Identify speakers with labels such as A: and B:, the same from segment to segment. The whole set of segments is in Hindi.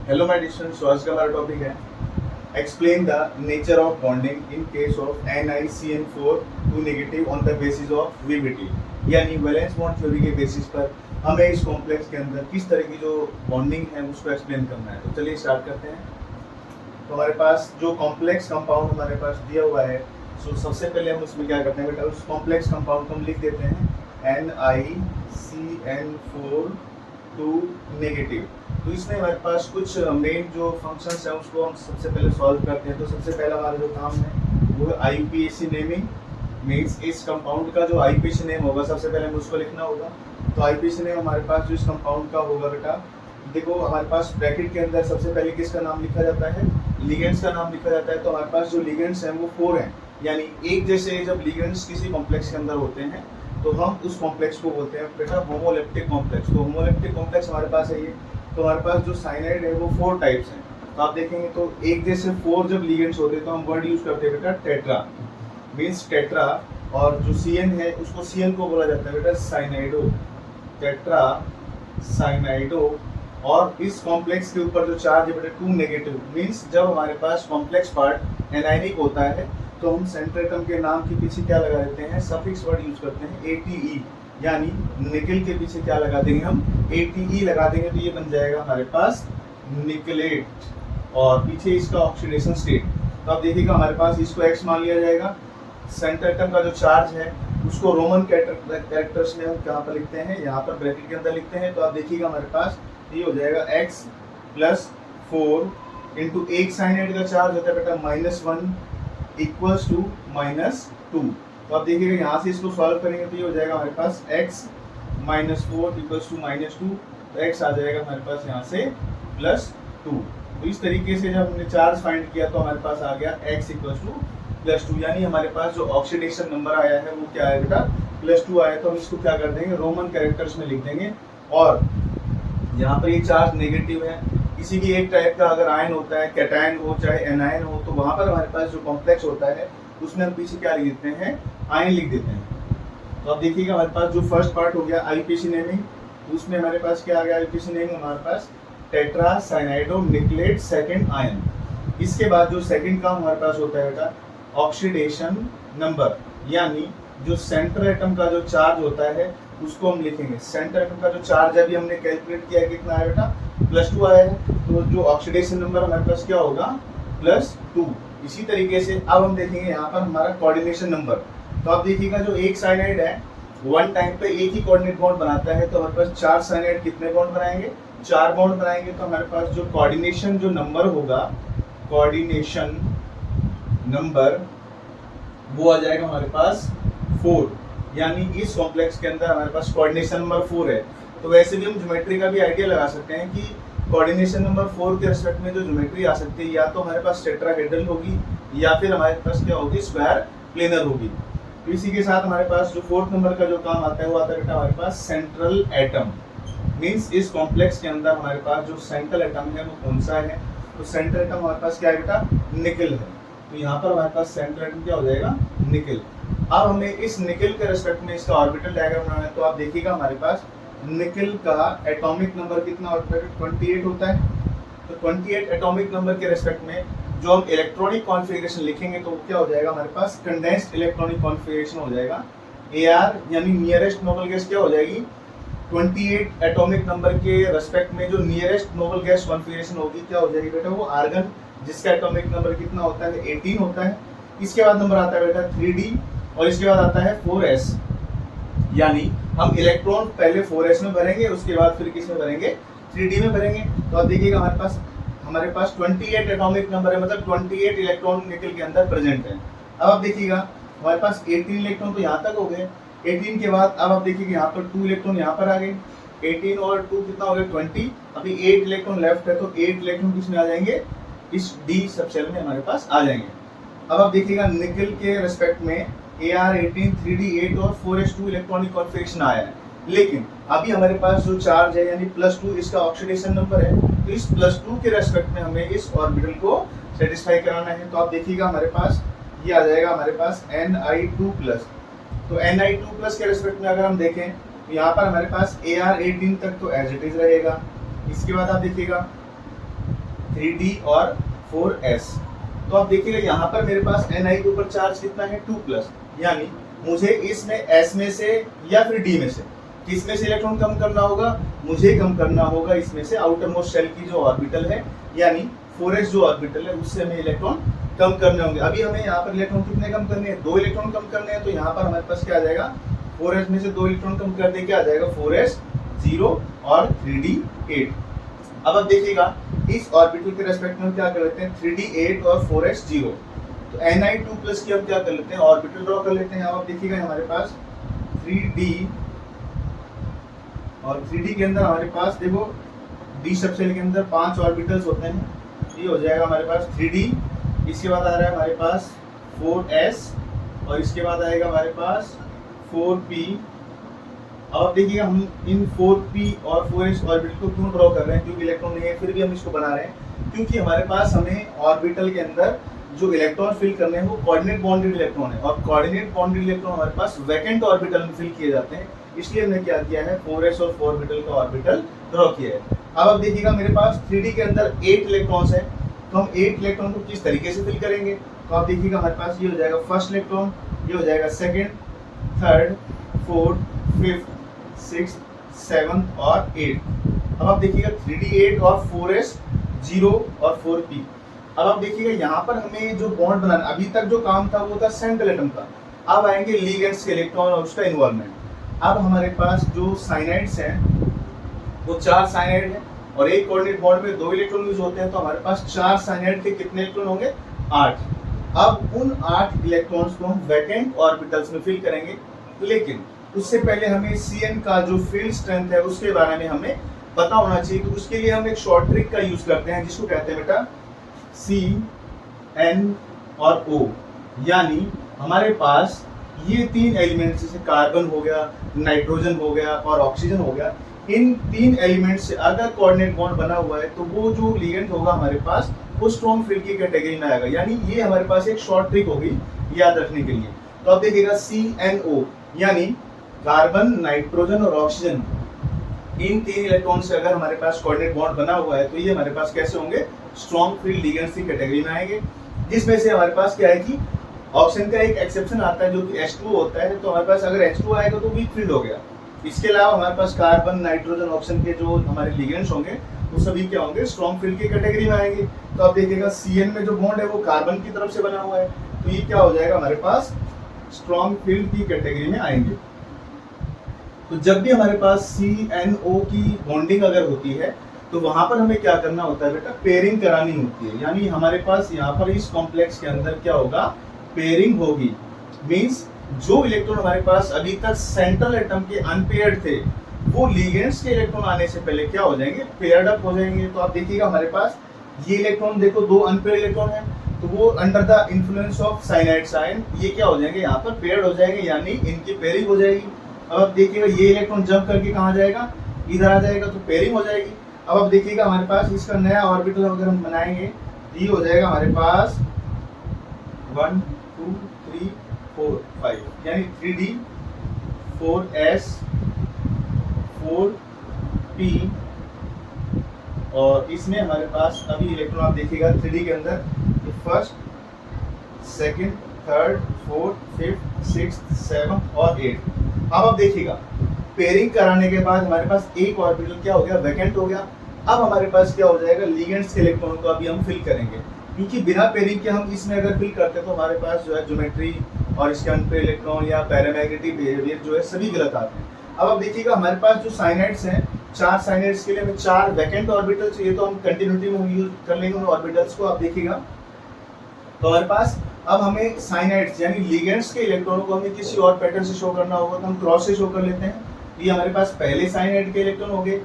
A: हेलो माय स्टूडेंट्स, आज का हमारा टॉपिक है explain the nature of bonding in case of NiCN4 2 negative on the basis of VBT। यानी वैलेंस बॉन्ड थ्योरी के बेसिस पर हमें इस कॉम्प्लेक्स के अंदर किस तरह की जो बॉन्डिंग है उसको एक्सप्लेन करना है। तो चलिए स्टार्ट करते हैं। तो हमारे पास जो कॉम्प्लेक्स कंपाउंड हमारे पास दिया हुआ है, सो सबसे पहले हम उसमें क्या करते हैं बेटा, उस कॉम्प्लेक्स कंपाउंड को हम लिख देते हैं NiCN4 2 नेगेटिव। तो इसमें हमारे पास कुछ मेन जो फंक्शंस हैं उसको हम सबसे पहले सॉल्व करते हैं। तो सबसे पहला हमारा जो काम है वो है IUPAC नेमिंग। मीन्स इस कंपाउंड का जो IUPAC नेम होगा सबसे पहले हमें उसको लिखना होगा। तो IUPAC नेम हमारे पास जो इस कंपाउंड का होगा बेटा, देखो हमारे पास ब्रैकेट के अंदर सबसे पहले किसका नाम लिखा जाता है, लिगेंड्स का नाम लिखा जाता है। तो हमारे पास जो लिगेंड्स हैं वो 4 हैं, यानी एक जैसे जब लिगेंड्स किसी कॉम्प्लेक्स के अंदर होते हैं तो हम उस कॉम्प्लेक्स को बोलते हैं बेटा होमोलेप्टिक कॉम्प्लेक्स। तो होमोलेप्टिक कॉम्प्लेक्स हमारे पास है ये। तो हमारे पास जो साइनाइड है वो 4 टाइप्स हैं। तो आप देखेंगे तो एक जैसे 4 जब लिगेंड्स होते हैं तो हम वर्ड यूज करते हैं बेटा टेट्रा, मीन्स टेट्रा। और जो CN है उसको CN को बोला जाता है बेटा साइनाइडो, टेट्रा साइनाइडो। और इस कॉम्प्लेक्स के ऊपर जो चार्ज है बेटा 2 नेगेटिव, मीन्स जब हमारे पास कॉम्प्लेक्स पार्ट एनायनिक होता है तो हम सेंटर एटम के नाम के पीछे क्या लगा देते हैं, सफिक्स वर्ड यूज करते हैं ATE, यानी निकल के पीछे क्या लगा देंगे हम, ATE लगा देंगे। तो ये बन जाएगा हमारे पास निकलेट, और पीछे इसका ऑक्सीडेशन स्टेट। तो आप देखिएगा हमारे पास इसको X मान लिया जाएगा। सेंटर एटम का जो चार्ज है उसको रोमन कैरेक्टर्स में हम कहाँ पर लिखते हैं, यहाँ पर ब्रैकेट के अंदर लिखते हैं। तो आप देखिएगा हमारे पास ये हो जाएगा X + 4 इंटू एक साइनाइड का चार्ज होता है बेटा -1 इक्वल्स टू -2। तो आप देखिएगा यहाँ से इसको सॉल्व करेंगे तो ये हो जाएगा हमारे पास X - 4 इक्वल्स टू -2। तो X आ जाएगा हमारे पास यहाँ से +2। तो इस तरीके से जब हमने चार्ज फाइंड किया तो हमारे पास आ गया X इक्वल्स टू +2, यानी हमारे पास जो ऑक्सीडेशन नंबर आया है वो क्या है बेटा +2 आया। तो हम इसको क्या कर देंगे, रोमन कैरेक्टर्स में लिख देंगे। और यहाँ पर ये चार्ज नेगेटिव है, किसी भी एक टाइप का अगर आयन होता है, कैटायन हो चाहे एनायन हो, तो वहाँ पर हमारे पास जो कॉम्प्लेक्स होता है उसमें हम पीछे क्या लिख देते हैं, आयन लिख देते हैं। तो अब देखिएगा हमारे पास जो फर्स्ट पार्ट हो गया IUPAC नेमिंग, उसमें हमारे पास क्या आ गया, IUPAC नेमिंग हमारे पास टेट्रा साइनाइडो निकलेट सेकंड आयन। इसके बाद जो सेकंड काम हमारे पास होता है बेटा ऑक्सीडेशन नंबर, यानी जो सेंटर एटम का जो चार्ज होता है उसको हम लिखेंगे। सेंटर एटम का जो चार्ज अभी हमने कैलकुलेट किया है, कितना है बेटा +2 आया है। तो जो ऑक्सीडेशन नंबर हमारे पास क्या होगा +2। इसी तरीके से अब हम देखेंगे यहाँ पर हमारा कोऑर्डिनेशन नंबर। तो आप देखिएगा जो एक साइनाइड है वन टाइम पे एक ही कोऑर्डिनेट बॉन्ड बनाता है, तो हमारे पास 4 साइनाइड कितने बॉन्ड बनाएंगे, 4 बॉन्ड बनाएंगे। तो हमारे पास जो कोऑर्डिनेशन जो नंबर होगा, कोऑर्डिनेशन नंबर वो आ जाएगा हमारे पास 4, यानी इस कॉम्प्लेक्स के अंदर हमारे पास कोऑर्डिनेशन नंबर 4 है। तो वैसे भी हम ज्योमेट्री का भी आइडिया लगा सकते हैं कि कोऑर्डिनेशन नंबर 4 के रिस्पेक्ट में जो ज्योमेट्री आ सकती है, या तो हमारे पास टेट्राहेड्रल होगी या फिर हमारे पास क्या होगी, स्क्वायर प्लेनर होगी। तो इसी के साथ हमारे पास जो 4th नंबर का जो काम आता है वो आता है बेटा हमारे पास सेंट्रल एटम। मीन्स इस कॉम्प्लेक्स के अंदर हमारे पास जो सेंट्रल एटम है वो कौन सा है, तो सेंट्रल एटम हमारे पास क्या है बेटा, निकल है। तो यहाँ पर हमारे पास सेंट्रल एटम क्या हो जाएगा, निकल। अब हमें इस निकल के रिस्पेक्ट में इसका ऑर्बिटल डायग्राम बनाना है। तो आप देखिएगा हमारे पास निकल का एटॉमिक नंबर कितना होता है, 28 होता है। तो 28 एटॉमिक नंबर के रिस्पेक्ट में जो हम इलेक्ट्रॉनिक कॉन्फ़िगरेशन लिखेंगे तो क्या हो जाएगा हमारे पास, कंडेंस्ड इलेक्ट्रॉनिक कॉन्फ़िगरेशन हो जाएगा। AR यानी नियरेस्ट नोबल गैस क्या हो जाएगी, 28 एटॉमिक नंबर के रिस्पेक्ट में जो नियरेस्ट नोबल गैस कॉन्फ़िगरेशन होगी क्या हो जाएगी बेटा, वो आर्गन, जिसका एटॉमिक नंबर कितना होता है, 18 होता है। इसके बाद नंबर आता है बेटा 3D, और इसके बाद आता है 4s, यानी हम इलेक्ट्रॉन पहले 4s में भरेंगे, उसके बाद फिर किस में भरेंगे, 3D में भरेंगे। तो आप देखिएगा हमारे पास 28 एटॉमिक नंबर है, मतलब 28 इलेक्ट्रॉन निकल के अंदर प्रेजेंट है। अब आप देखिएगा हमारे पास 18 इलेक्ट्रॉन तो यहाँ तक हो गए। 18 के बाद अब आप देखिए यहाँ पर 2 इलेक्ट्रॉन यहाँ पर आ गए। 18 और 2 कितना हो गया, 20। अभी 8 इलेक्ट्रॉन लेफ्ट है, तो 8 इलेक्ट्रॉन किस में आ जाएंगे, इस D सब शेल में हमारे पास आ जाएंगे। अब आप देखिएगा निकल के रिस्पेक्ट में AR18 3D8 और 4s2 इलेक्ट्रॉनिक कॉन्फ़िगरेशन आया है, लेकिन अभी हमारे पास जो चार्ज है यानी +2 इसका ऑक्सीडेशन नंबर है। तो इस +2 के रिस्पेक्ट में हमें इस ऑर्बिटल को सेटिस्फाई कराना है। तो आप देखिएगा हमारे पास ये आ जाएगा हमारे पास Ni2+। तो Ni2+ के रिस्पेक्ट में अगर हम देखें तो यहाँ पर हमारे पास AR18 तक तो एज इट इज रहेगा। इसके बाद आप देखिएगा 3d और 4s। तो आप देखिएगा यहाँ पर मेरे पास Ni के ऊपर चार्ज कितना है 2+, यानी मुझे इसमें S में से या फिर D में से किस में से इलेक्ट्रॉन कम करना होगा, मुझे कम करना होगा इसमें से आउटर मोस्ट शेल की जो ऑर्बिटल है, यानी 4s जो ऑर्बिटल है उससे हमें इलेक्ट्रॉन कम करने होंगे। अभी हमें यहाँ पर इलेक्ट्रॉन कितने कम करने हैं, 2 इलेक्ट्रॉन कम करने हैं। तो यहाँ पर हमारे पास क्या आ जाएगा, 4s में से 2 इलेक्ट्रॉन कम कर दे क्या आ जाएगा, 4s 0 और 3d 8। अब आप देखिएगा इस ऑर्बिटल के रेस्पेक्ट में हम क्या कर लेते हैं, 3d 8 और 4s 0। तो Ni2+ की हम क्या कर लेते हैं, ऑर्बिटल ड्रॉ कर लेते हैं। अब आप देखिएगा हमारे पास 3d और 3d के अंदर हमारे पास देखो d सबशेल के अंदर 5 ऑर्बिटल्स होते हैं। ये हो जाएगा हमारे पास 3d, इसके बाद आ रहा है हमारे पास 4s और इसके बाद आएगा हमारे पास 4p। अब देखिएगा हम इन 4p और 4s ऑर्बिटल को क्यों ड्रॉ कर रहे हैं, क्योंकि इलेक्ट्रॉन नहीं है फिर भी हम इसको बना रहे हैं, क्योंकि हमारे पास हमें ऑर्बिटल के अंदर जो इलेक्ट्रॉन फिल करने हैं वो कोऑर्डिनेट बॉन्डेड इलेक्ट्रॉन है, और कोऑर्डिनेट बॉन्डेड इलेक्ट्रॉन हमारे पास वैकेंट ऑर्बिटल में फिल किए जाते हैं। इसलिए हमने क्या किया है, 4s और 4 ऑर्बिटल का ऑर्बिटल ड्रॉ किया है। अब आप देखिएगा मेरे पास 3d के अंदर 8 इलेक्ट्रॉन्स हैं, तो हम 8 इलेक्ट्रॉन को किस तरीके से फिल करेंगे। तो आप देखिएगा हमारे पास ये हो जाएगा फर्स्ट इलेक्ट्रॉन, ये हो जाएगा second, third, fourth, fifth, sixth, seventh और 8। अब आप देखिएगा 3d 8 और 4s 0 और 4p। अब आप देखिएगा यहाँ पर हमें जो बॉन्ड बनाना, अभी तक जो काम था वो था सेंट्रल एटम का। अब आएंगे लिगेंड्स के इलेक्ट्रॉन और उसका इन्वॉल्वमेंट। अब हमारे पास जो साइनाइड्स हैं वो 4 साइनाइड हैं और एक कोऑर्डिनेट बॉन्ड में 2 इलेक्ट्रॉन यूज होते हैं, तो हमारे पास 4 साइनाइड के कितने इलेक्ट्रॉन होंगे, 8। अब उन 8 इलेक्ट्रॉन्स को हम वैकेंट ऑर्बिटल्स में फिल करेंगे, लेकिन उससे पहले हमें Cn का जो फील्ड स्ट्रेंथ है उसके बारे में हमें पता होना चाहिए। तो उसके लिए हम एक शॉर्ट ट्रिक का यूज करते हैं जिसको कहते हैं बेटा Cn और O, यानी हमारे पास ये 3 एलिमेंट्स जैसे कार्बन हो गया, नाइट्रोजन हो गया और ऑक्सीजन हो गया, इन 3 एलिमेंट से अगर कोऑर्डिनेट बॉन्ड बना हुआ है तो वो जो लिगेंड होगा हमारे पास वो स्ट्रॉन्ग फील्ड की कैटेगरी में आएगा। यानी ये हमारे पास एक शॉर्ट ट्रिक होगी याद रखने के लिए। तो आप देखिएगा CnO यानी कार्बन, नाइट्रोजन और ऑक्सीजन, इन 3 इलेक्ट्रॉन से अगर हमारे पास कोऑर्डिनेट बॉन्ड बना हुआ है तो ये हमारे पास कैसे होंगे, स्ट्रॉन्ग फील्ड लिगेंड्स की कैटेगरी में आएंगे। जिसमें से हमारे पास क्या है कि ऑक्सीजन का एक एक्सेप्शन आता है जो कि H2 होता है, तो हमारे पास अगर H2 आएगा तो वीक फील्ड हो गया। इसके अलावा हमारे पास कार्बन, नाइट्रोजन, ऑक्सीजन के जो हमारे लिगेंड्स होंगे वो सभी क्या होंगे, स्ट्रॉन्ग फील्ड की कैटेगरी में आएंगे। तो आप देखिएगा Cn में जो बॉन्ड है वो कार्बन की तरफ से बना हुआ है, तो ये क्या हो जाएगा, हमारे पास स्ट्रॉन्ग फील्ड की कैटेगरी में आएंगे। तो जब भी हमारे पास CnO की बॉन्डिंग अगर होती है तो वहां पर हमें क्या करना होता है बेटा, पेयरिंग करानी होती है। यानी हमारे पास यहाँ पर इस कॉम्प्लेक्स के अंदर क्या होगा, पेयरिंग होगी। मींस जो इलेक्ट्रॉन हमारे पास अभी तक सेंट्रल एटम के अनपेयर्ड थे वो लिगेंड्स के इलेक्ट्रॉन आने से पहले क्या हो जाएंगे, पेयर्ड अप हो जाएंगे। तो आप देखिएगा हमारे पास ये इलेक्ट्रॉन देखो 2 अनपेयर्ड इलेक्ट्रॉन है, तो वो under the influence of cyanides ion ये क्या हो जाएंगे, यहाँ पर पेयर्ड हो जाएंगे, यानी इनकी पेयरिंग हो जाएगी। अब आप देखिएगा ये इलेक्ट्रॉन जंप करके कहाँ जाएगा, इधर आ जाएगा, तो पेयरिंग हो जाएगी। अब आप देखिएगा हमारे पास इसका नया ऑर्बिटल अगर हम बनाएंगे ये हो जाएगा हमारे पास 1 2 3 4 5, यानी 3d 4s 4p, और इसमें हमारे पास अभी इलेक्ट्रॉन आप देखिएगा 3d के अंदर first, second, third, fourth, fifth, sixth, seventh और 8। अब आप देखिएगा पेयरिंग कराने के बाद हमारे पास एक ऑर्बिटल क्या हो गया, वैकेंट हो गया। अब हमारे पास क्या हो जाएगा, लिगेंड्स के इलेक्ट्रॉन को अभी हम फिल करेंगे, क्योंकि बिना पेयरिंग के हम इसमें अगर फिल करते तो हमारे पास जो है ज्योमेट्री और इसके अनपेयर्ड इलेक्ट्रॉन या पैरामैग्नेटिक बिहेवियर जो है सभी गलत आते हैं। अब आप देखिएगा हमारे पास जो साइनाइड्स हैं, 4 साइनाइड्स के लिए हमें 4 वैकेंट ऑर्बिटल चाहिए, तो हम कंटिन्यूटी में यूज कर लेंगे उन ऑर्बिटल्स को। आप देखिएगा तो हमारे पास अब हमें साइनाइड्स यानी लिगेंड्स के इलेक्ट्रॉनों को हमें किसी और पैटर्न से शो करना होगा, तो हम क्रॉस से शो कर लेते हैं। ये हमारे पास पहले साइनाइड के इलेक्ट्रॉन हो गए,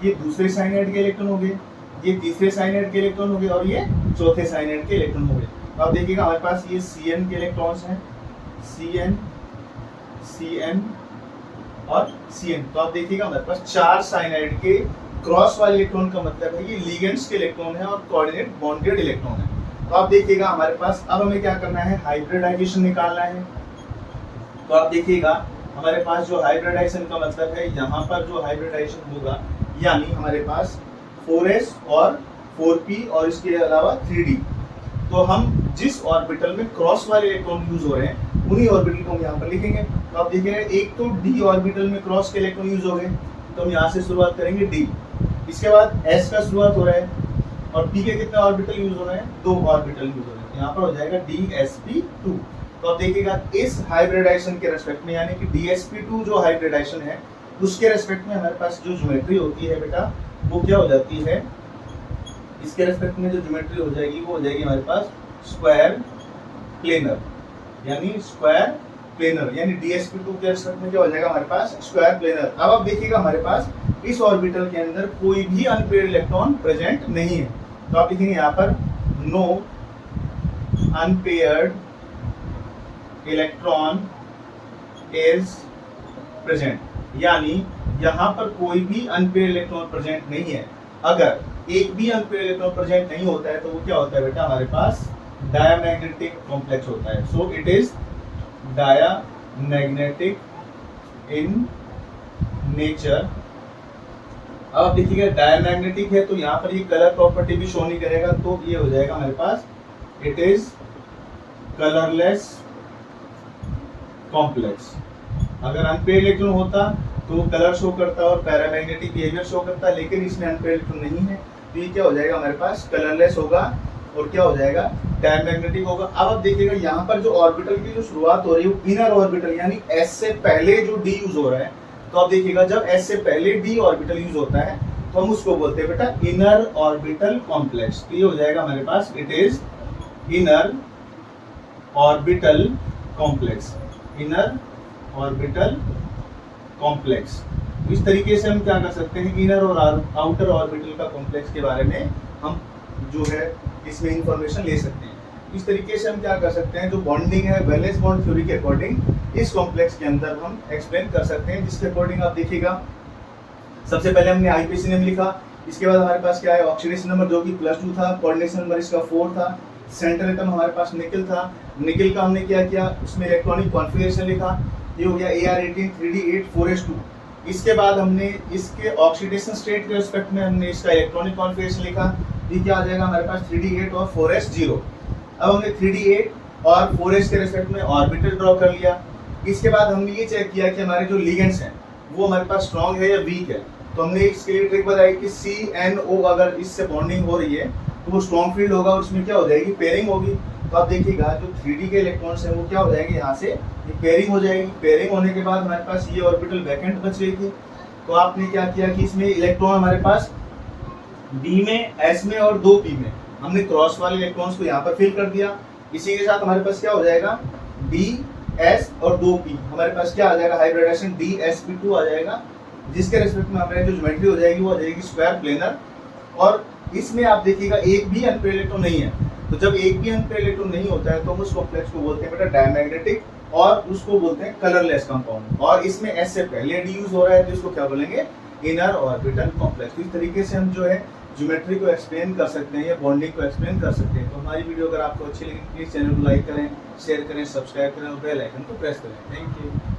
A: ये दूसरे साइनाइड के इलेक्ट्रॉन हो गए, ये तीसरे साइनाइड के इलेक्ट्रॉन हो गए और ये चौथे साइनाइड के इलेक्ट्रॉन हो गए। तो आप देखिएगा हमारे पास ये Cn के इलेक्ट्रॉन्स हैं, Cn Cn और Cn। तो आप देखिएगा हमारे पास 4 साइनाइड के क्रॉस वाले इलेक्ट्रॉन का मतलब है ये लिगेंड्स के इलेक्ट्रॉन है और कोऑर्डिनेट बॉन्डेड इलेक्ट्रॉन है। तो आप देखिएगा हमारे पास अब हमें क्या करना है, हाइब्रिडाइजेशन निकालना है। तो आप देखिएगा हमारे पास जो हाइब्रिडाइजेशन का मतलब है, यहाँ पर जो हाइब्रिडाइजेशन होगा यानी हमारे पास 4s और 4p और इसके अलावा 3d। तो हम जिस ऑर्बिटल में क्रॉस वाले इलेक्ट्रॉन यूज हो रहे हैं उन्हीं ऑर्बिटल को हम यहाँ पर लिखेंगे। तो आप देखिएगा एक तो d ऑर्बिटल में क्रॉस के इलेक्ट्रॉन यूज हो गए, तो हम यहाँ से शुरुआत करेंगे d। इसके बाद s का शुरुआत हो रहा है और p के कितने ऑर्बिटल यूज हो रहे हैं, 2 ऑर्बिटल यूज हो रहे हैं, यहाँ पर हो जाएगा dsp2। तो आप देखिएगा इस हाइब्रिडाइजेशन के रेस्पेक्ट में, यानी कि dsp2 जो हाइब्रिडाइजेशन है उसके रेस्पेक्ट में हमारे पास जो ज्योमेट्री होती है बेटा वो क्या हो जाती है, इसके रेस्पेक्ट में जो ज्योमेट्री हो जाएगी वो हो जाएगी हमारे पास स्क्वायर प्लेनर, यानी स्क्वायर प्लेनर, यानी dsp2 के रेस्पेक्ट में क्या हो जाएगा हमारे पास स्क्वायर प्लेनर। अब आप देखिएगा हमारे पास इस ऑर्बिटल के अंदर कोई भी अनपेयर्ड इलेक्ट्रॉन प्रेजेंट नहीं है, तो आप लिखेंगे यहाँ पर no unpaired electron is present, यानी यहाँ पर कोई भी अनपेयर्ड इलेक्ट्रॉन प्रेजेंट नहीं है। अगर एक भी अनपेयर्ड इलेक्ट्रॉन प्रेजेंट नहीं होता है तो वो क्या होता है बेटा, हमारे पास डायमैग्नेटिक कॉम्प्लेक्स होता है। So it is diamagnetic in nature. अब आप देखिएगा डायमैग्नेटिक है तो यहाँ पर ये कलर प्रॉपर्टी भी शो नहीं करेगा, तो ये हो जाएगा हमारे पास इट इज कलरलेस कॉम्प्लेक्स। अगर अनपेयर्ड इलेक्ट्रॉन होता तो कलर शो करता और पैरामैग्नेटिक बिहेवियर शो करता, लेकिन इसमें अनपेयर्ड इलेक्ट्रॉन नहीं है तो ये क्या हो जाएगा हमारे पास कलरलेस होगा और क्या हो जाएगा डायमैग्नेटिक होगा। अब आप देखिएगा यहाँ पर जो ऑर्बिटल की जो शुरुआत हो रही है वो इनर ऑर्बिटल, यानी s से पहले जो d यूज हो रहा है, तो आप देखिएगा जब s से पहले d ऑर्बिटल यूज होता है तो हम उसको बोलते हैं बेटा इनर ऑर्बिटल कॉम्प्लेक्स। तो ये हो जाएगा हमारे पास it is inner orbital complex, inner orbital complex. इस तरीके से हम क्या कर सकते हैं, इनर और आउटर ऑर्बिटल का कॉम्प्लेक्स के बारे में हम जो है इसमें इंफॉर्मेशन ले सकते हैं। इस तरीके से हम क्या कर सकते हैं, जो बॉन्डिंग है वैलेंस बॉन्ड थ्योरी के अकॉर्डिंग इस कॉम्प्लेक्स के अंदर हम एक्सप्लेन कर सकते हैं, जिसके अकॉर्डिंग आप देखिएगा सबसे पहले हमने आईपीसी नेम लिखा, इसके बाद हमारे पास क्या है ऑक्सीडेशन नंबर जो कि +2 था, कोऑर्डिनेशन नंबर इसका 4 था, सेंटर एटम हमारे पास निकल था, निकल का हमने क्या किया उसमें इलेक्ट्रॉनिक कॉन्फ़िगरेशन लिखा, ये हो गया AR18 3D8 4s2। इसके बाद हमने इसके ऑक्सीडेशन स्टेट के रिस्पेक्ट में हमने इसका इलेक्ट्रॉनिक कॉन्फ़िगरेशन लिखा, ये क्या आ जाएगा हमारे पास 3D8 और 4s0। अब हमने 3D8 और 4s के रिस्पेक्ट में ऑर्बिटल ड्रॉ कर लिया। इसके बाद हमने ये चेक किया कि हमारे जो लिगेंड्स हैं वो हमारे पास स्ट्रॉन्ग है या वीक है, तो हमने इसके लिए ट्रिक बताई कि CNO अगर इससे बॉन्डिंग हो रही है तो वो स्ट्रॉन्ग फील्ड होगा और उसमें क्या हो जाएगी पेयरिंग होगी। तो आप देखिएगा जो 3D के इलेक्ट्रॉन्स हैं वो क्या हो जाएंगे, यहाँ से पेयरिंग हो जाएगी। पेयरिंग होने के बाद हमारे पास ये ऑर्बिटल वैकेंट बच गई थी, तो आपने क्या किया कि इसमें इलेक्ट्रॉन हमारे पास D में, S में और 2p में हमने क्रॉस वाले इलेक्ट्रॉन्स को यहाँ पर फिल कर दिया। इसी के साथ हमारे पास क्या हो जाएगा D, S और 2p, हमारे पास क्या आ जाएगा हाइब्रिडाइजेशन dsp2 आ जाएगा, जिसके रेस्पेक्ट में हमारे जो ज्योमेट्री हो जाएगी वो आ जाएगी स्क्वायर प्लेनर। और इसमें आप देखिएगा एक भी अनपेयर्ड इलेक्ट्रॉन नहीं है, तो जब एक भी अनपेयर्ड इलेक्ट्रॉन नहीं होता है तो हम उस कॉम्प्लेक्स को बोलते हैं बेटा डायमैग्नेटिक और उसको बोलते हैं कलरलेस कंपाउंड। और इसमें S से पहले D यूज हो रहा है तो इसको क्या बोलेंगे इनर ऑर्बिटल कॉम्प्लेक्स। इस तरीके से हम जो है ज्योमेट्री को एक्सप्लेन कर सकते हैं या बॉन्डिंग को एक्सप्लेन कर सकते हैं। तो हमारी वीडियो अगर आपको अच्छी लगी प्लीज चैनल को लाइक करें, शेयर करें, सब्सक्राइब करें और बेल आइकन को प्रेस करें। Thank you.